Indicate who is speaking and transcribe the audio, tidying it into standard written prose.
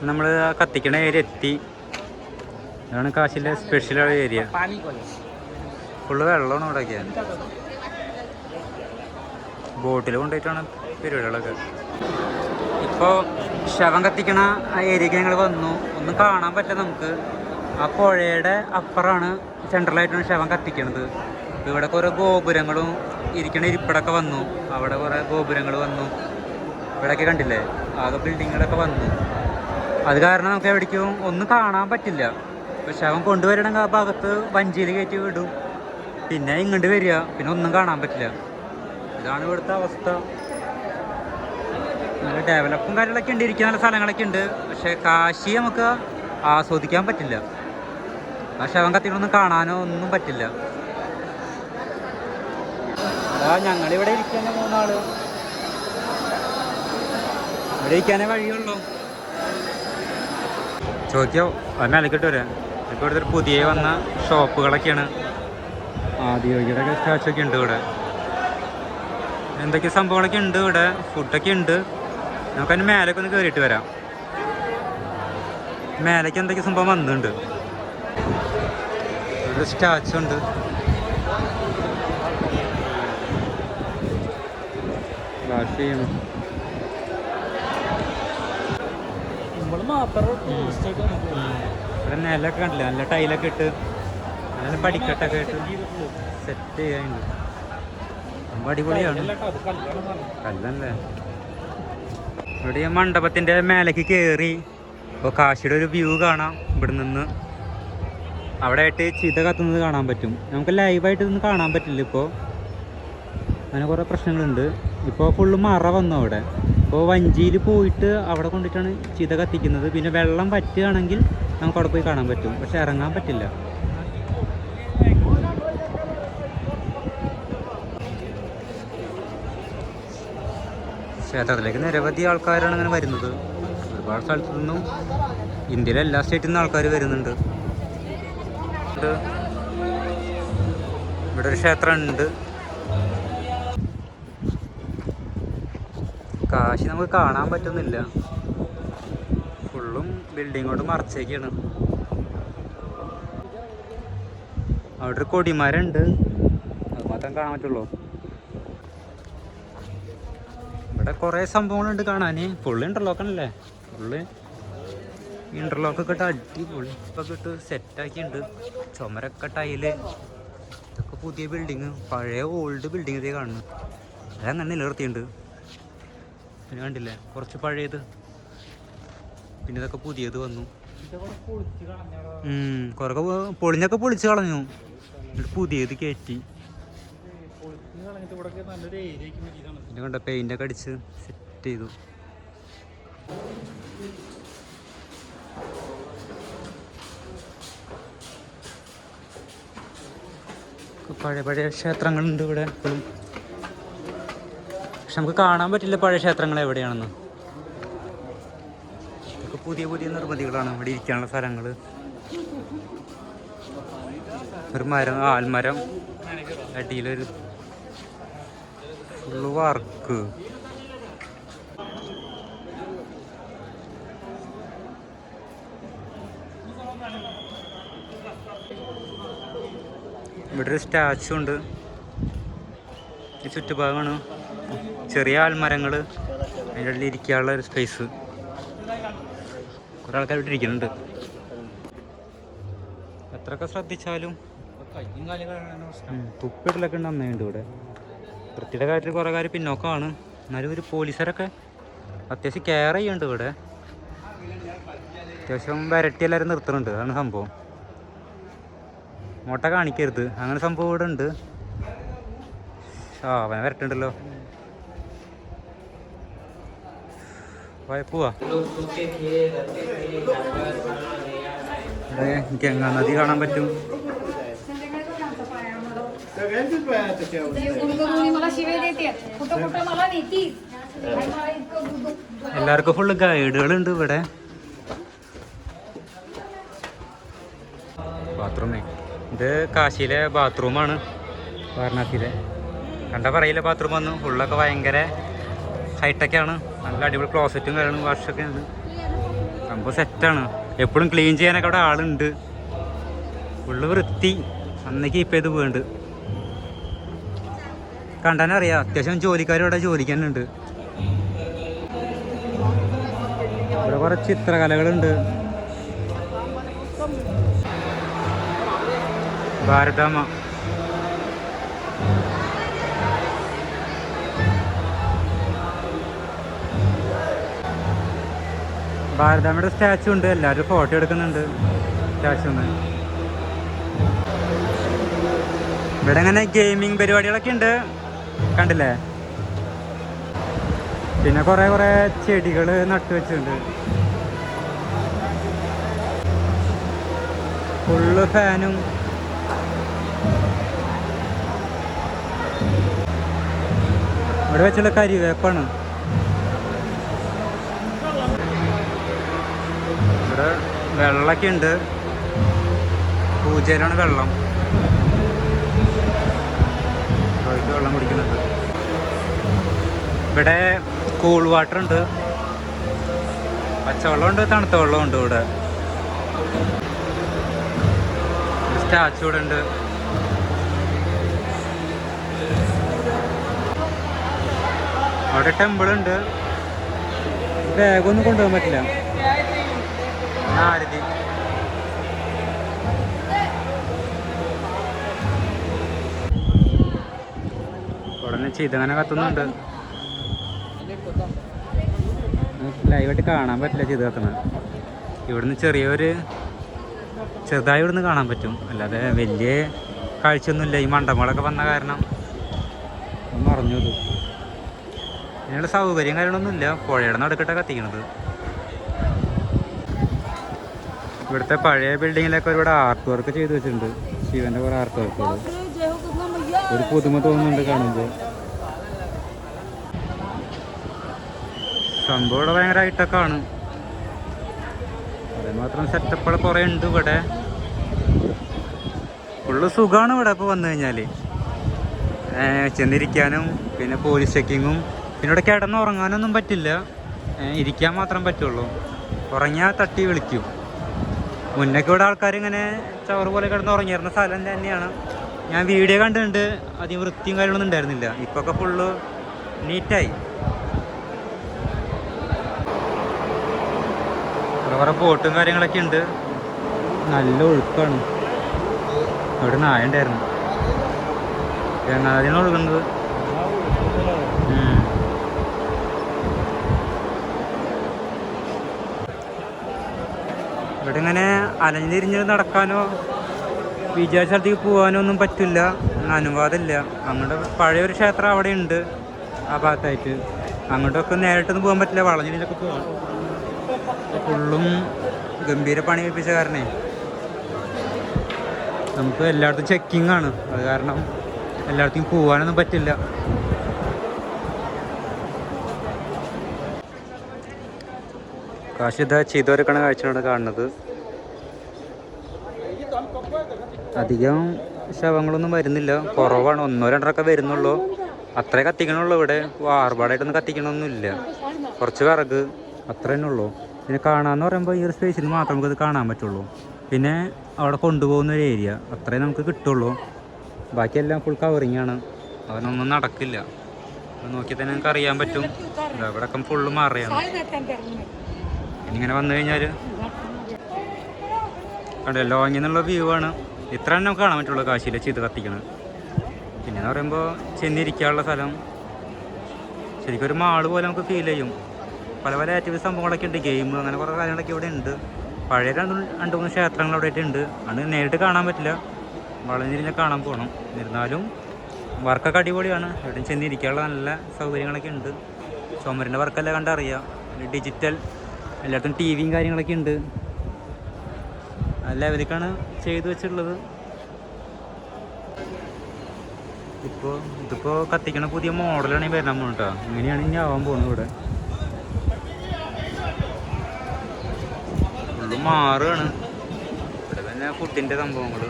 Speaker 1: നമ്മൾ കത്തിക്കണ ഏരിയ എത്തി. ഇതാണ് കാശിലെ സ്പെഷ്യൽ ഏരിയ. ഫുള്ള് വെള്ളമാണ് ഇവിടെയൊക്കെ. ബോട്ടിൽ കൊണ്ടുപോയിട്ടാണ് പരിപാടികളൊക്കെ. ഇപ്പോൾ ശവം കത്തിക്കണ ആ ഏരിയക്ക് ഞങ്ങൾ വന്നു. ഒന്നും കാണാൻ പറ്റില്ല നമുക്ക്. ആ പുഴയുടെ അപ്പുറമാണ് സെൻട്രലായിട്ടാണ് ശവം കത്തിക്കണത്. ഇവിടെ കുറേ ഗോപുരങ്ങളും ഇരിക്കണ ഇരിപ്പിടമൊക്കെ വന്നു. അവിടെ കുറേ ഗോപുരങ്ങൾ വന്നു. ഇവിടെയൊക്കെ കണ്ടില്ലേ, ആകെ ബിൽഡിങ്ങുകളൊക്കെ വന്നു. അത് കാരണം നമുക്ക് എവിടേക്കും ഒന്നും കാണാൻ പറ്റില്ല. ഇപ്പോൾ ശവം കൊണ്ടുവരണമെങ്കിൽ ആ ഭാഗത്ത് വഞ്ചിയിൽ കയറ്റി വിടും, പിന്നെ ഇങ്ങോട്ട് വരിക, പിന്നെ ഒന്നും കാണാൻ പറ്റില്ല. ഇതാണ് ഇവിടുത്തെ അവസ്ഥ. നല്ല ഡെവലപ്പും കാര്യങ്ങളൊക്കെ ഉണ്ട്, ഇരിക്കാൻ നല്ല സ്ഥലങ്ങളൊക്കെ ഉണ്ട്. പക്ഷേ കാശി നമുക്ക് ആസ്വദിക്കാൻ പറ്റില്ല. ആ ശവം കത്തികളൊന്നും കാണാനോ ഒന്നും പറ്റില്ല. ഞങ്ങളിവിടെ ഇരിക്കുന്ന 3 ആള്. ഇവിടെ ഇരിക്കാനേ വഴിയുള്ളൂ. ചോദിക്കോ അത് മേലേക്കിട്ട് വരാം. ഇപ്പോൾ ഇവിടുത്തെ പുതിയ വന്ന ഷോപ്പുകളൊക്കെയാണ്. ആദിയോഗിയുടെ സ്റ്റാച്ചു ഒക്കെ ഉണ്ട് ഇവിടെ. എന്തൊക്കെ സംഭവങ്ങളൊക്കെ ഉണ്ട് ഇവിടെ. ഫുഡൊക്കെ ഉണ്ട്. നമുക്കതിന് മേലേക്ക് ഒന്ന് കയറിയിട്ട് വരാം. മേലേക്ക് എന്തൊക്കെ സംഭവം വന്നിട്ടുണ്ട്. ഇവിടെ സ്റ്റാച്ചു ഉണ്ട്. ഇവിടെ നിലൊക്കെ കണ്ടില്ല, നല്ല ടൈലൊക്കെ ഇട്ട് നല്ല പടിക്കെട്ടൊക്കെ ഇട്ട് സെറ്റ് ചെയ്യാനുണ്ട്. ரொம்ப അടിപൊളിയാണ്. കല്ലല്ലേ. ഇവിടെ ഈ മണ്ഡപത്തിൻ്റെ മേലേക്ക് കയറി ഇപ്പോൾ കാശിയുടെ ഒരു വ്യൂ കാണാം. ഇവിടെ നിന്ന് അവിടെ ആയിട്ട് ചിത കത്തുന്നത് കാണാൻ പറ്റും. നമുക്ക് ലൈവായിട്ട് ഇതൊന്നും കാണാൻ പറ്റില്ല. ഇപ്പോൾ അങ്ങനെ കുറേ പ്രശ്നങ്ങളുണ്ട്. ഇപ്പോൾ ഫുള്ള് മറ വന്നു അവിടെ. ഇപ്പോൾ വഞ്ചിയിൽ പോയിട്ട് അവിടെ കൊണ്ടിട്ടാണ് ചിത കത്തിക്കുന്നത്. പിന്നെ വെള്ളം പറ്റുകയാണെങ്കിൽ നമുക്ക് അവിടെ പോയി കാണാൻ പറ്റും, പക്ഷെ ഇറങ്ങാൻ പറ്റില്ല. ക്ഷേത്രത്തിലേക്ക് നിരവധി ആൾക്കാരാണ് അങ്ങനെ വരുന്നത്. ഒരുപാട് സ്ഥലത്തു നിന്നും, ഇന്ത്യയിലെ എല്ലാ സ്റ്റേറ്റിൽ നിന്നും ആൾക്കാർ വരുന്നുണ്ട്. ഇവിടെ ഒരു ക്ഷേത്രം ഉണ്ട്. കാശി നമുക്ക് കാണാൻ പറ്റുന്നില്ല. ഫുള്ളും ബിൽഡിംഗ് കൊണ്ട് മറച്ചേക്കാണ്. അവിടെ ഒരു കൊടിമരമുണ്ട്, അത് മാത്രം കാണാൻ പറ്റുള്ളൂ. ഇവിടെ കുറേ സംഭവങ്ങളുണ്ട് കാണാൻ. ഫുള്ള് ഇൻ്റർലോക്കാണല്ലേ. ഫുള്ള് ഇൻ്റർലോക്കൊക്കെ ഇട്ട് അടിപൊളി ഇപ്പൊക്കെ ഇട്ട് സെറ്റാക്കിയിട്ടുണ്ട്. ചുമരൊക്കെ ടൈല്. ഇതൊക്കെ പുതിയ ബിൽഡിങ്, പഴയ ഓൾഡ് ബിൽഡിങ് ഇതേ കാണുന്നു. അതങ്ങനെ നിലനിർത്തിയിട്ടുണ്ട്. പിന്നെ കണ്ടില്ലേ, കുറച്ച് പഴയത്, പിന്നെ ഇതൊക്കെ പുതിയത് വന്നു. കുറേ പൊളിഞ്ഞൊക്കെ പൊളിച്ച് കളഞ്ഞു, എന്നിട്ട് പുതിയത് കയറ്റി. പിന്നെ കണ്ട പെയിൻ്റൊക്കെ അടിച്ച് സെറ്റ് ചെയ്തു. പഴയ പഴയ ക്ഷേത്രങ്ങളുണ്ട് ഇവിടെ ഇപ്പോഴും. പക്ഷെ നമുക്ക് കാണാൻ പറ്റില്ല പഴയ ക്ഷേത്രങ്ങൾ എവിടെയാണെന്ന്. ഇതൊക്കെ പുതിയ പുതിയ നിർമ്മിതികളാണ്. ഇവിടെ ഇരിക്കാനുള്ള സ്ഥലങ്ങൾ. ഒരു മരം, ആൽമരം, അടിയിലൊരു ഫുള്ള് വർക്ക്. ഇവിടെ ഒരു സ്റ്റാച്ചു ഉണ്ട്. ഈ ചുറ്റുഭാഗമാണ് ചെറിയ ആൽമരങ്ങൾ, അതിൻ്റെ ഉള്ളിൽ ഇരിക്കാനുള്ള ഒരു സ്പേസ്. കുറേ ആൾക്കാർ ഇവിടെ ഇരിക്കുന്നുണ്ട്. എത്രയൊക്കെ ശ്രദ്ധിച്ചാലും തുപ്പിടലൊക്കെ ഉണ്ട്. നന്നായിട്ടുണ്ട് ഇവിടെ. വൃത്തിയുടെ കാര്യത്തിൽ കുറേ കാര്യം പിന്നോക്കമാണ്. എന്നാലും ഒരു പോലീസുകാരൊക്കെ അത്യാവശ്യം കെയർ ചെയ്യുന്നുണ്ട് ഇവിടെ. അത്യാവശ്യം വരട്ടി എല്ലാവരും നിർത്തുന്നുണ്ട്. അതാണ് സംഭവം. മോട്ട കാണിക്കരുത്, അങ്ങനെ സംഭവം ഇവിടെ ഉണ്ട്. അവനെ വരട്ടുണ്ടല്ലോ. പോവാ. ഇവിടെ ഗംഗാ നദി കാണാൻ പറ്റും. എല്ലാവർക്കും ഫുള്ള് ഗൈഡുകളുണ്ട് ഇവിടെ. ബാത്റൂമേ, ഇത് കാശിയിലെ ബാത്റൂമാണ്. വാരണാസിയിലെ കണ്ട പറയില്ല ബാത്റൂം വന്നു. ഫുള്ളൊക്കെ ഭയങ്കര ഹൈടെക്കാണ്. നല്ല അടിപൊളി ക്ലോസറ്റും കാര്യങ്ങളും വാഷൊക്കെ ഉണ്ട്. സംഭവം സെറ്റാണ്. എപ്പോഴും ക്ലീൻ ചെയ്യാനൊക്കെ അവിടെ ആളുണ്ട്. ഫുള്ള് വൃത്തി. അന്ന് കീപ്പ് ചെയ്ത് പോയിട്ടുണ്ട്. കണ്ടാനറിയാം അത്യാവശ്യം ജോലിക്കാരും ഇവിടെ ജോലിക്കാനുണ്ട്. ഇവിടെ കുറേ ചിത്രകലകളുണ്ട്. ഭാരതാമ്മ ഭാരതാമ്മയുടെ സ്റ്റാച്ചു ഉണ്ട്. എല്ലാവരും ഫോട്ടോ എടുക്കുന്നുണ്ട് സ്റ്റാച്ചുന്ന്. ഇവിടെ ഇങ്ങനെ ഗെയിമിങ് പരിപാടികളൊക്കെ ഉണ്ട്, കണ്ടില്ലേ? പിന്നെ കുറേ ചെടികൾ നട്ടു വെച്ചിട്ടുണ്ട്. ഫുള്ള് ഫാനും. ഇവിടെ വെച്ചുള്ള കരിവേപ്പാണ്. ഇവിടെ വെള്ളമൊക്കെ ഉണ്ട്. പൂജയിലാണ് വെള്ളം. വെള്ളം കുടിക്കുന്നുണ്ട്. ഇവിടെ കൂൾ വാട്ടർ ഉണ്ട്, പച്ചവെള്ളമുണ്ട്, തണുത്ത വെള്ളമുണ്ട്. ഇവിടെ സ്റ്റാച്ചു ഇവിടെ ഉണ്ട്. അവിടെ ടെമ്പിൾ ഉണ്ട്. ബാഗൊന്നും കൊണ്ടുപോകാൻ പറ്റില്ല. ആരതി ഉടനെ ചെയ്തങ്ങനെ കത്തുന്നുണ്ട്. ലൈവായിട്ട് കാണാൻ പറ്റില്ല ചെയ്ത് കത്തുന്നത്. ഇവിടുന്ന് ചെറുതായി ഇവിടുന്ന് കാണാൻ പറ്റും, അല്ലാതെ വലിയ കാഴ്ചയൊന്നുമില്ല. ഈ മണ്ഡപങ്ങളൊക്കെ വന്ന കാരണം മറഞ്ഞത്. ഇതിനുള്ള സൗകര്യം കാര്യങ്ങളൊന്നുമില്ല. പുഴയുടെ നടുക്കിട്ടാണ് കത്തിക്കണത്. ഇവിടുത്തെ പഴയ ബിൽഡിങ്ങിലൊക്കെ ഒരുപാട് ആർട്ട് വർക്ക് ചെയ്ത് വെച്ചിട്ടുണ്ട്. ശിവന്റെ കുറെ ആർട്ട് വർക്കുകൾ. ഒരു പുതുമ തോന്നുന്നുണ്ട് കാണുമ്പോൾ. സംഭവം ഇവിടെ ഭയങ്കര ഹൈടെക്ക് ആണ്. അതുമാത്രം സെറ്റപ്പുകൾ കുറേ ഉണ്ട് ഇവിടെ. ഫുള്ള് സുഖമാണ് ഇവിടെ ഇപ്പോൾ വന്നു കഴിഞ്ഞാൽ. ചെന്നിരിക്കാനും പിന്നെ പോലീസ് ചെക്കിങ്ങും. പിന്നെ ഇവിടെ കിടന്നുറങ്ങാനൊന്നും പറ്റില്ല, ഇരിക്കാൻ മാത്രം പറ്റുള്ളൂ. ഉറങ്ങിയാൽ തട്ടി വിളിക്കും. മുന്നൊക്കെ ഇവിടെ ആൾക്കാർ ഇങ്ങനെ ചവറ് പോലെ കിടന്ന് ഉറങ്ങിയിരുന്ന സ്ഥലം തന്നെയാണ്. ഞാൻ വീഡിയോ കണ്ടിട്ടുണ്ട്. അധികം വൃത്തിയും കാര്യങ്ങളൊന്നും ഉണ്ടായിരുന്നില്ല. ഇപ്പൊക്കെ ഫുള്ള് നീറ്റായി. കുറേ ബോട്ടും കാര്യങ്ങളൊക്കെ ഉണ്ട്. നല്ല ഒഴുക്കാണ്. അവിടെ നായ ഉണ്ടായിരുന്നു. ഗംഗാനദിയാണ് ഒഴുകുന്നത്. ഇവിടെ ഇങ്ങനെ അലഞ്ഞിരിഞ്ഞ് നടക്കാനോ വിചാരിച്ച സ്ഥലത്തേക്ക് പോകാനോ ഒന്നും പറ്റില്ല, അനുവാദമില്ല. അങ്ങോട്ട് പഴയൊരു ക്ഷേത്രം അവിടെ ഉണ്ട് ആ ഭാഗത്തായിട്ട്. അങ്ങോട്ടൊക്കെ നേരിട്ടൊന്നും പോകാൻ പറ്റില്ല, വളഞ്ഞിലൊക്കെ പോകാം. ഫുള്ളും ഗംഭീര പണി കഴിപ്പിച്ച കാരണേ നമുക്ക് എല്ലായിടത്തും ചെക്കിങ് ആണ്. അത് കാരണം എല്ലായിടത്തും പോകാനൊന്നും പറ്റില്ല. കാശ് ഇതാ ചെയ്തവരൊക്കെയാണ് കാഴ്ചയാണ് കാണുന്നത്. അധികം ശവങ്ങളൊന്നും വരുന്നില്ല, കുറവാണ്. 1-2 വരുന്നുള്ളൂ. അത്രേ കത്തിക്കണുള്ളൂ. ഇവിടെ ആർഭാടായിട്ടൊന്നും കത്തിക്കണമൊന്നുമില്ല. കുറച്ച് വിറക് അത്ര തന്നെ ഉള്ളൂ. പിന്നെ കാണാമെന്ന് പറയുമ്പോൾ ഈ ഒരു സ്പേസിൽ മാത്രം നമുക്കത് കാണാൻ പറ്റുള്ളൂ. പിന്നെ അവിടെ കൊണ്ടുപോകുന്ന ഒരു ഏരിയ അത്രേ നമുക്ക് കിട്ടുള്ളൂ. ബാക്കിയെല്ലാം ഫുൾ കവറിങ് ആണ്. അതിനൊന്നും നടക്കില്ല. നോക്കിയാൽ തന്നെ നമുക്ക് അറിയാൻ പറ്റും. ഇവിടെയൊക്കെ ഫുള്ള് മാറിയാണ്. ഇനിയിങ്ങനെ വന്നു കഴിഞ്ഞാൽ അവിടെ ലോങ്ങിൽ നിന്നുള്ള വ്യൂ ആണ്. ഇത്ര തന്നെ നമുക്ക് കാണാൻ പറ്റുള്ളൂ കാശിയിലെ ചെയ്ത് കത്തിക്കണത്. പിന്നെയെന്ന് പറയുമ്പോൾ ചെന്നിരിക്കാനുള്ള സ്ഥലം ശരിക്കും ഒരു മാള് പോലെ നമുക്ക് ഫീൽ ചെയ്യും. പല ആക്ടിവിറ്റി സംഭവങ്ങളൊക്കെ ഉണ്ട്. ഗെയിം അങ്ങനെ കുറേ കാര്യങ്ങളൊക്കെ ഇവിടെ ഉണ്ട്. പഴയ 2-3 ക്ഷേത്രങ്ങൾ അവിടെ ഉണ്ട്. അത് നേരിട്ട് കാണാൻ പറ്റില്ല, വളഞ്ഞിരിഞ്ഞ് കാണാൻ പോകണം. എന്നിരുന്നാലും വർക്കൊക്കെ അടിപൊളിയാണ്. എവിടെയും ചെന്നിരിക്കാനുള്ള നല്ല സൗകര്യങ്ങളൊക്കെ ഉണ്ട്. ചുമരിൻ്റെ വർക്കെല്ലാം കണ്ടറിയാം. ഡിജിറ്റൽ എല്ലായിടത്തും ടിവിയും കാര്യങ്ങളൊക്കെ ഉണ്ട്. നല്ല ലെവലിലേക്കാണ് ചെയ്തു വെച്ചിട്ടുള്ളത്. ഇതിപ്പോൾ കത്തിക്കണ പുതിയ മോഡലാണ് ഈ വരാൻ പോകുന്നത് കേട്ടോ. ഇങ്ങനെയാണ് ഇനി ആവാൻ പോകുന്നത്. ഇവിടെ ഫുള്ള് മാറുകയാണ്. ഇവിടെ തന്നെ ഫുഡിൻ്റെ സംഭവങ്ങൾ